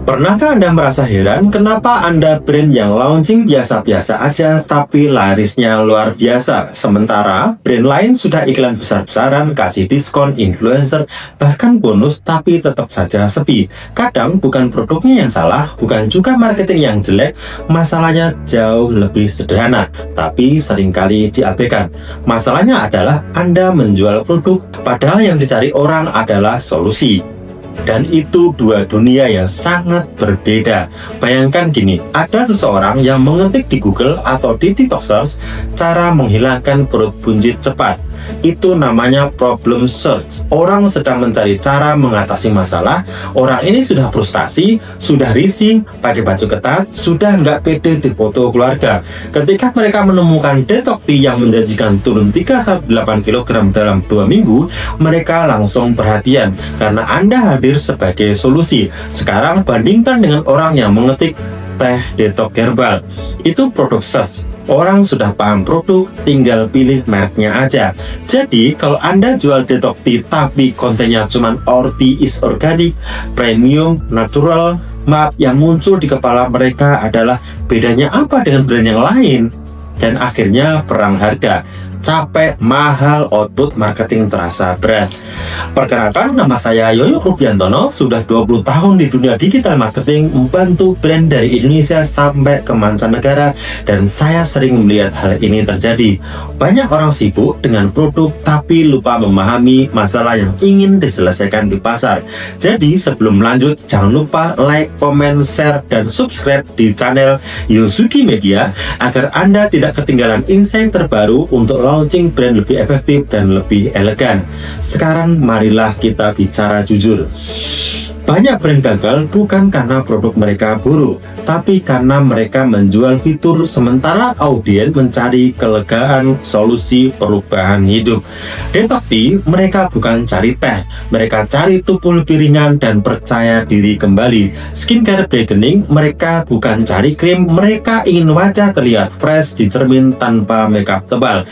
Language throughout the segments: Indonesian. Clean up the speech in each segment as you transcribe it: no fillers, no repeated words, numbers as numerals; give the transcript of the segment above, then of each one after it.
Pernahkah Anda merasa heran kenapa Anda brand yang launching biasa-biasa aja tapi larisnya luar biasa, sementara brand lain sudah iklan besar-besaran, kasih diskon, influencer, bahkan bonus tapi tetap saja sepi? Kadang bukan produknya yang salah, bukan juga marketing yang jelek, masalahnya jauh lebih sederhana tapi seringkali diabaikan. Masalahnya adalah Anda menjual produk padahal yang dicari orang adalah solusi. Dan itu dua dunia yang sangat berbeda. Bayangkan gini, ada seseorang yang mengetik di Google atau di TikTok Search cara menghilangkan perut buncit cepat. Itu namanya problem search. Orang sedang mencari cara mengatasi masalah. Orang ini sudah frustasi, sudah risih, pakai baju ketat, sudah nggak pede di foto keluarga. Ketika mereka menemukan detox tea yang menjanjikan turun 3-8 kg dalam 2 minggu, mereka langsung perhatian karena Anda hadir sebagai solusi. Sekarang bandingkan dengan orang yang mengetik teh detox herbal. Itu produk search. Orang sudah paham produk, tinggal pilih mereknya aja. Jadi kalau Anda jual detox tea tapi kontennya cuma our tea is organic, premium, natural, maaf, yang muncul di kepala mereka adalah bedanya apa dengan brand yang lain? Dan akhirnya perang harga. Capek, mahal, output marketing terasa berat. Perkenalkan, nama saya Yoyo Rubiantono, sudah 20 tahun di dunia digital marketing, membantu brand dari Indonesia sampai ke mancanegara, dan saya sering melihat hal ini terjadi. Banyak orang sibuk dengan produk tapi lupa memahami masalah yang ingin diselesaikan di pasar. Jadi sebelum lanjut, jangan lupa like, comment, share, dan subscribe di channel Yosugi Media agar Anda tidak ketinggalan insight terbaru untuk launching brand lebih efektif dan lebih elegan. Sekarang marilah kita bicara jujur. Banyak brand gagal bukan karena produk mereka buruk, tapi karena mereka menjual fitur sementara audiens mencari kelegaan, solusi perubahan hidup. Detox tea, mereka bukan cari teh, mereka cari tubuh lebih ringan dan percaya diri kembali. Skincare brightening, mereka bukan cari krim, mereka ingin wajah terlihat fresh di cermin tanpa makeup tebal.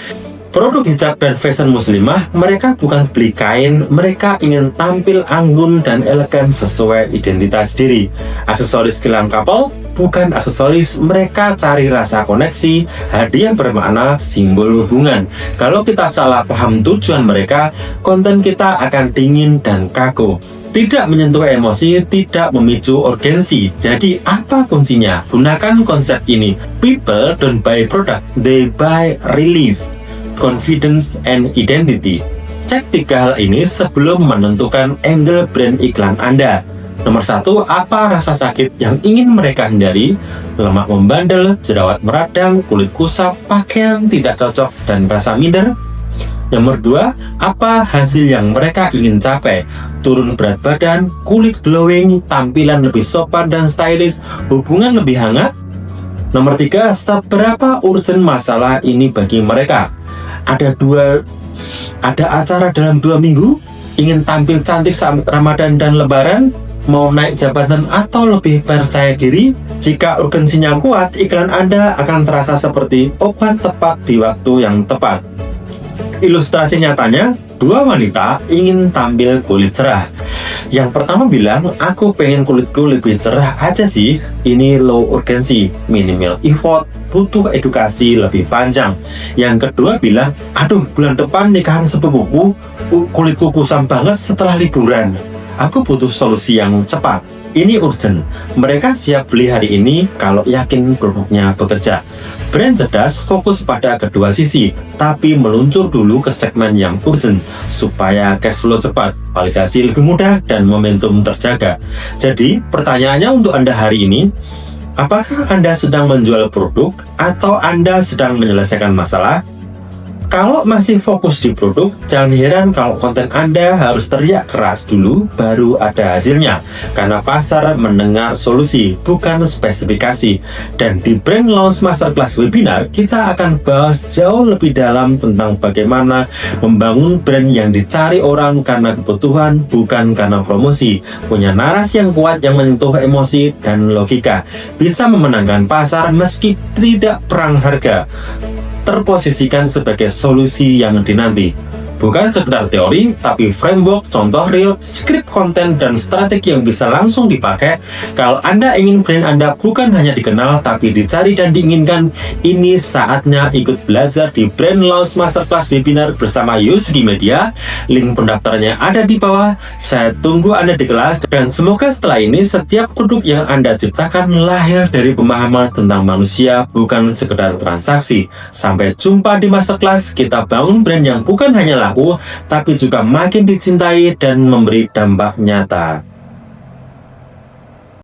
Produk hijab dan fashion muslimah, mereka bukan beli kain, mereka ingin tampil anggun dan elegan sesuai identitas diri. Aksesoris gelang couple, bukan aksesoris, mereka cari rasa koneksi, hadiah bermakna, simbol hubungan. Kalau kita salah paham tujuan mereka, konten kita akan dingin dan kaku. Tidak menyentuh emosi, tidak memicu urgensi. Jadi apa kuncinya? Gunakan konsep ini. People don't buy product, they buy relief, confidence, and identity. Cek 3 hal ini sebelum menentukan angle brand iklan Anda. Nomor 1, apa rasa sakit yang ingin mereka hindari? Lemak membandel, jerawat meradang, kulit kusam, pakaian tidak cocok, dan rasa minder. Nomor 2, apa hasil yang mereka ingin capai? Turun berat badan, kulit glowing, tampilan lebih sopan dan stylish, hubungan lebih hangat. Nomor 3, seberapa urgent masalah ini bagi mereka? Ada acara dalam 2 minggu, ingin tampil cantik saat Ramadan dan Lebaran, mau naik jabatan atau lebih percaya diri. Jika urgensinya kuat, iklan Anda akan terasa seperti obat tepat di waktu yang tepat. Ilustrasi nyatanya, 2 wanita ingin tampil kulit cerah. Yang pertama bilang, aku pengen kulitku lebih cerah aja sih. Ini low urgency, minimal effort, butuh edukasi lebih panjang. Yang kedua bilang, aduh bulan depan nikahan sepupuku, kulitku kusam banget setelah liburan. Aku butuh solusi yang cepat. Ini urgent. Mereka siap beli hari ini kalau yakin produknya bekerja. Brand cerdas fokus pada kedua sisi, tapi meluncur dulu ke segmen yang urgent supaya cash flow cepat, validasi lebih mudah, dan momentum terjaga. Jadi, pertanyaannya untuk Anda hari ini, apakah Anda sedang menjual produk atau Anda sedang menyelesaikan masalah? Kalau masih fokus di produk, jangan heran kalau konten Anda harus teriak keras dulu baru ada hasilnya. Karena pasar mendengar solusi, bukan spesifikasi. Dan di Brand Launch Masterclass Webinar, kita akan bahas jauh lebih dalam tentang bagaimana membangun brand yang dicari orang karena kebutuhan, bukan karena promosi. Punya narasi yang kuat yang menyentuh emosi dan logika. Bisa memenangkan pasar meski tidak perang harga. Terposisikan sebagai solusi yang dinanti. Bukan sekedar teori, tapi framework, contoh real, skrip konten, dan strategi yang bisa langsung dipakai. Kalau Anda ingin brand Anda bukan hanya dikenal, tapi dicari dan diinginkan, ini saatnya ikut belajar di Brand Launch Masterclass Webinar bersama Yosugi Media. Link pendaftarannya ada di bawah. Saya tunggu Anda di kelas, dan semoga setelah ini setiap produk yang Anda ciptakan lahir dari pemahaman tentang manusia, bukan sekedar transaksi. Sampai jumpa di Masterclass, kita bangun brand yang bukan hanya laku, tapi juga makin dicintai dan memberi dampak nyata.